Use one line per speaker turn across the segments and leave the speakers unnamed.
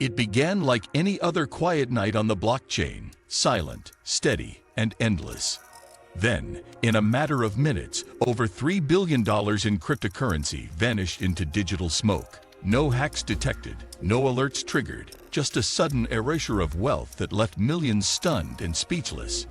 It began like any other quiet night on the blockchain, silent, steady, and endless. Then, in a matter of minutes, over $3 billion in cryptocurrency vanished into digital smoke. No hacks detected, no alerts triggered, just a sudden erasure of wealth that left millions stunned and speechless.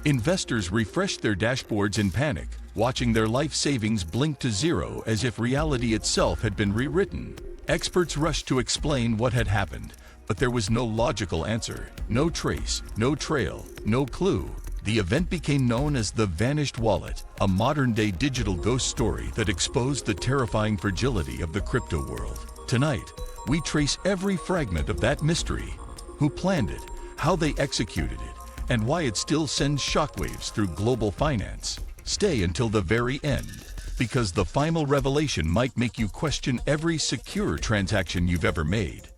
Investors refreshed their dashboards in panic, watching their life savings blink to zero as if reality itself had been rewritten. Experts rushed to explain what had happened, but there was no logical answer, no trace, no trail, no clue. The event became known as the Vanished Wallet, a modern-day digital ghost story that exposed the terrifying fragility of the crypto world. Tonight, we trace every fragment of that mystery: who planned it, how they executed it, and why it still sends shockwaves through global finance. Stay until the very end, because the final revelation might make you question every secure transaction you've ever made.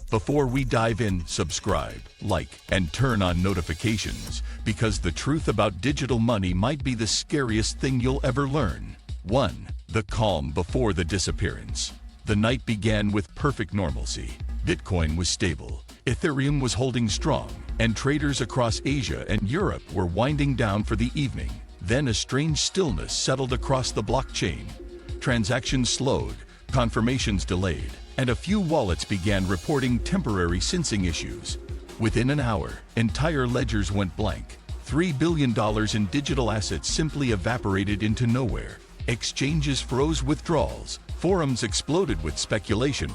Before we dive in, subscribe, like, and turn on notifications, because the truth about digital money might be the scariest thing you'll ever learn. 1. The calm before the disappearance. The night began with perfect normalcy. Bitcoin was stable, Ethereum was holding strong, and traders across Asia and Europe were winding down for the evening. Then a strange stillness settled across the blockchain. Transactions slowed, confirmations delayed, and a few wallets began reporting temporary syncing issues. Within an hour, entire ledgers went blank. $3 billion in digital assets simply evaporated into nowhere. Exchanges froze withdrawals, forums exploded with speculation,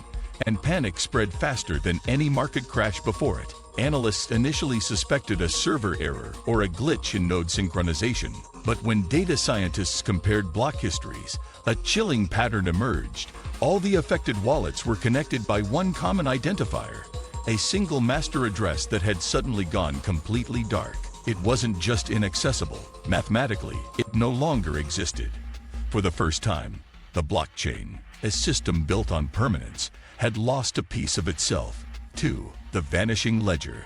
and panic spread faster than any market crash before it. Analysts initially suspected a server error or a glitch in node synchronization, but when data scientists compared block histories, a chilling pattern emerged. All the affected wallets were connected by one common identifier, a single master address that had suddenly gone completely dark. It wasn't just inaccessible. Mathematically, it no longer existed. For the first time, the blockchain, a system built on permanence, had lost a piece of itself. 2. The vanishing ledger.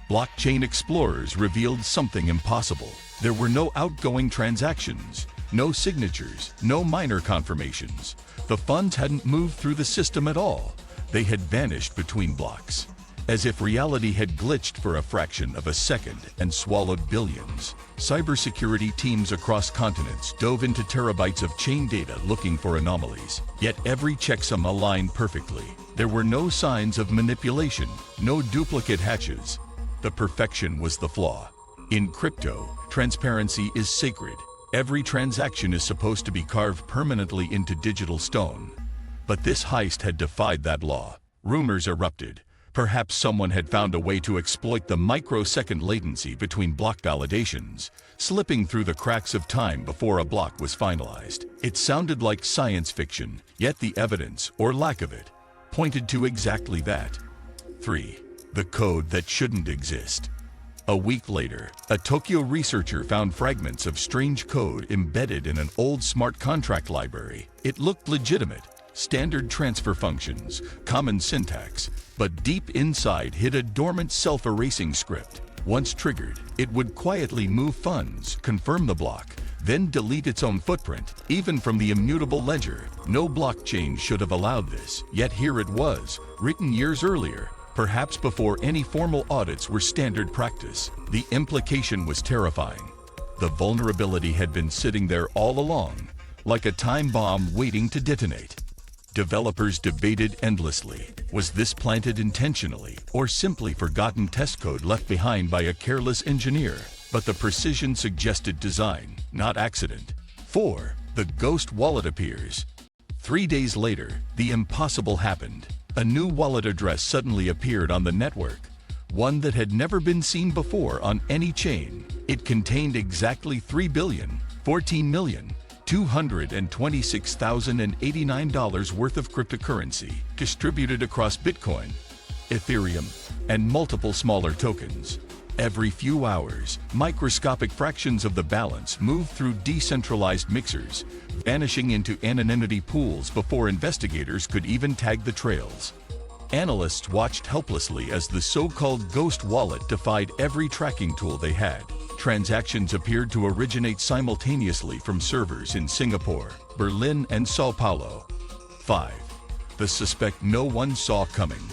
Blockchain explorers revealed something impossible. There were no outgoing transactions, no signatures, no minor confirmations. The funds hadn't moved through the system at all. They had vanished between blocks, as if reality had glitched for a fraction of a second and swallowed billions. Cybersecurity teams across continents dove into terabytes of chain data looking for anomalies. Yet every checksum aligned perfectly. There were no signs of manipulation, no duplicate hatches. The perfection was the flaw. In crypto, transparency is sacred. Every transaction is supposed to be carved permanently into digital stone. But this heist had defied that law. Rumors erupted. Perhaps someone had found a way to exploit the microsecond latency between block validations, slipping through the cracks of time before a block was finalized. It sounded like science fiction, yet the evidence, or lack of it, pointed to exactly that. 3. The code that shouldn't exist. A week later, a Tokyo researcher found fragments of strange code embedded in an old smart contract library. It looked legitimate. Standard transfer functions, common syntax, but deep inside hid a dormant self-erasing script. Once triggered, it would quietly move funds, confirm the block, then delete its own footprint, even from the immutable ledger. No blockchain should have allowed this, yet here it was, written years earlier, perhaps before any formal audits were standard practice. The implication was terrifying. The vulnerability had been sitting there all along, like a time bomb waiting to detonate. Developers debated endlessly. Was this planted intentionally, or simply forgotten test code left behind by a careless engineer? But the precision suggested design, not accident. 4. The ghost wallet appears. 3 days later, the impossible happened. A new wallet address suddenly appeared on the network, one that had never been seen before on any chain. It contained exactly $3,014,226,089 worth of cryptocurrency, distributed across Bitcoin, Ethereum, and multiple smaller tokens. Every few hours, microscopic fractions of the balance moved through decentralized mixers, vanishing into anonymity pools before investigators could even tag the trails. Analysts watched helplessly as the so-called ghost wallet defied every tracking tool they had. Transactions appeared to originate simultaneously from servers in Singapore, Berlin, and Sao Paulo. 5. The suspect no one saw coming.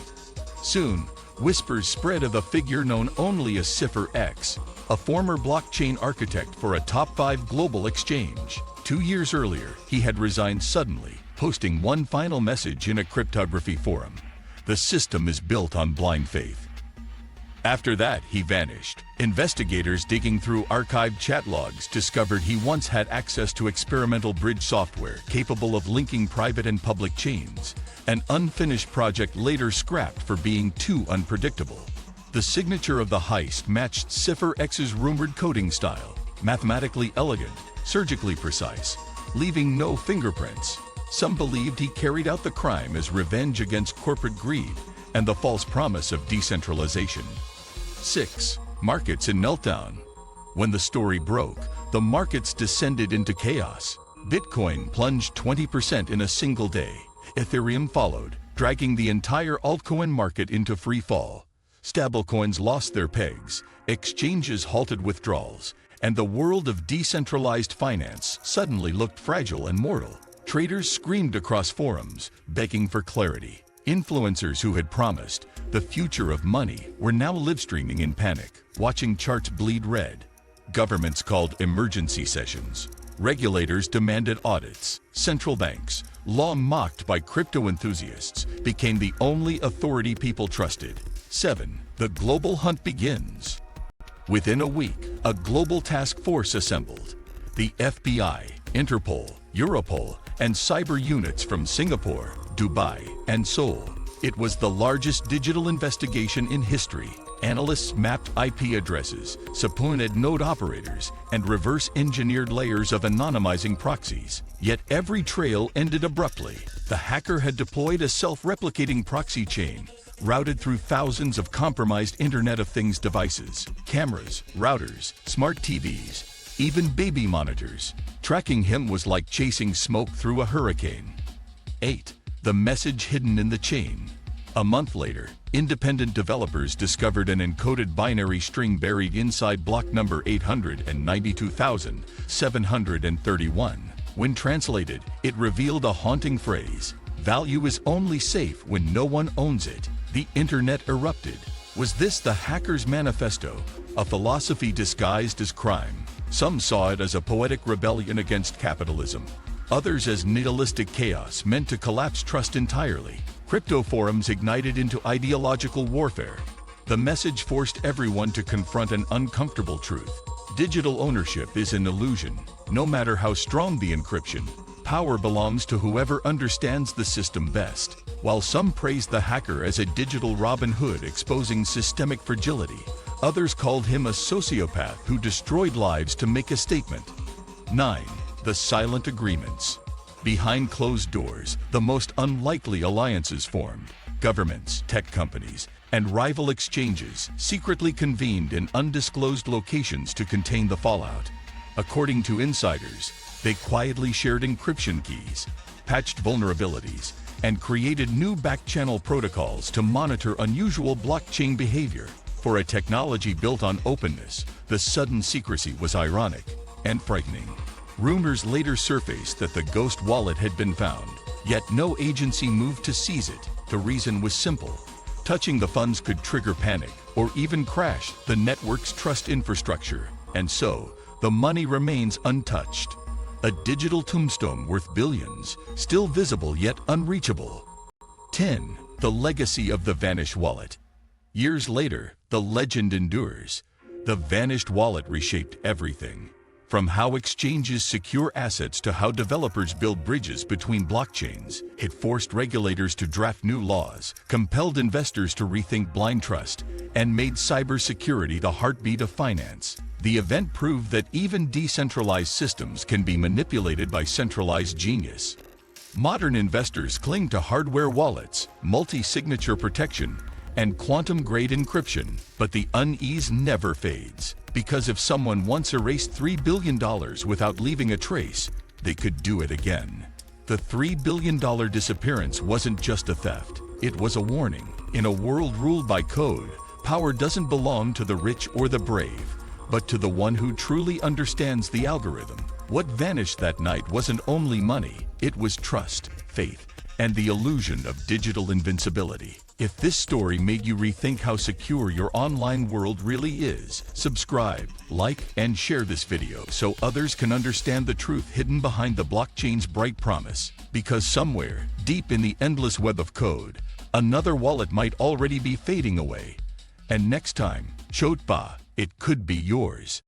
Soon, whispers spread of a figure known only as Cipher X, a former blockchain architect for a top 5 global exchange. 2 years earlier, he had resigned suddenly, posting one final message in a cryptography forum: "The system is built on blind faith." After that, he vanished. Investigators digging through archived chat logs discovered he once had access to experimental bridge software capable of linking private and public chains, an unfinished project later scrapped for being too unpredictable. The signature of the heist matched Cipher X's rumored coding style: mathematically elegant, surgically precise, leaving no fingerprints. Some believed he carried out the crime as revenge against corporate greed and the false promise of decentralization. 6. Markets in meltdown. When the story broke, the markets descended into chaos. Bitcoin plunged 20% in a single day. Ethereum followed, dragging the entire altcoin market into free fall. Stablecoins lost their pegs, exchanges halted withdrawals, and the world of decentralized finance suddenly looked fragile and mortal. Traders screamed across forums, begging for clarity. Influencers who had promised the future of money were now live-streaming in panic, watching charts bleed red. Governments called emergency sessions. Regulators demanded audits. Central banks, long mocked by crypto enthusiasts, became the only authority people trusted. 7. The global hunt begins. Within a week, a global task force assembled. The FBI, Interpol, Europol, and cyber units from Singapore, Dubai, and Seoul. It was the largest digital investigation in history. Analysts mapped IP addresses, subpoenaed node operators, and reverse-engineered layers of anonymizing proxies. Yet every trail ended abruptly. The hacker had deployed a self-replicating proxy chain, routed through thousands of compromised Internet of Things devices, cameras, routers, smart TVs, even baby monitors. Tracking him was like chasing smoke through a hurricane. 8. The message hidden in the chain. A month later, independent developers discovered an encoded binary string buried inside block number 892,731. When translated, it revealed a haunting phrase: "Value is only safe when no one owns it." The internet erupted. Was this the hacker's manifesto, a philosophy disguised as crime? Some saw it as a poetic rebellion against capitalism. Others as nihilistic chaos meant to collapse trust entirely. Crypto forums ignited into ideological warfare. The message forced everyone to confront an uncomfortable truth. Digital ownership is an illusion. No matter how strong the encryption, power belongs to whoever understands the system best. While some praised the hacker as a digital Robin Hood exposing systemic fragility, others called him a sociopath who destroyed lives to make a statement. 9. The silent agreements. Behind closed doors, the most unlikely alliances formed. Governments, tech companies, and rival exchanges secretly convened in undisclosed locations to contain the fallout. According to insiders, they quietly shared encryption keys, patched vulnerabilities, and created new back-channel protocols to monitor unusual blockchain behavior. For a technology built on openness, the sudden secrecy was ironic and frightening. Rumors later surfaced that the ghost wallet had been found, yet no agency moved to seize it. The reason was simple: touching the funds could trigger panic or even crash the network's trust infrastructure. And so, the money remains untouched. A digital tombstone worth billions, still visible yet unreachable. 10. The legacy of the vanished wallet. Years later, the legend endures. The vanished wallet reshaped everything. From how exchanges secure assets to how developers build bridges between blockchains, it forced regulators to draft new laws, compelled investors to rethink blind trust, and made cybersecurity the heartbeat of finance. The event proved that even decentralized systems can be manipulated by centralized genius. Modern investors cling to hardware wallets, multi-signature protection, and quantum-grade encryption, but the unease never fades. Because if someone once erased $3 billion without leaving a trace, they could do it again. The $3 billion disappearance wasn't just a theft, it was a warning. In a world ruled by code, power doesn't belong to the rich or the brave, but to the one who truly understands the algorithm. What vanished that night wasn't only money, it was trust, faith, and the illusion of digital invincibility. If this story made you rethink how secure your online world really is, subscribe, like, and share this video so others can understand the truth hidden behind the blockchain's bright promise. Because somewhere, deep in the endless web of code, another wallet might already be fading away. And next time, Chotpa, it could be yours.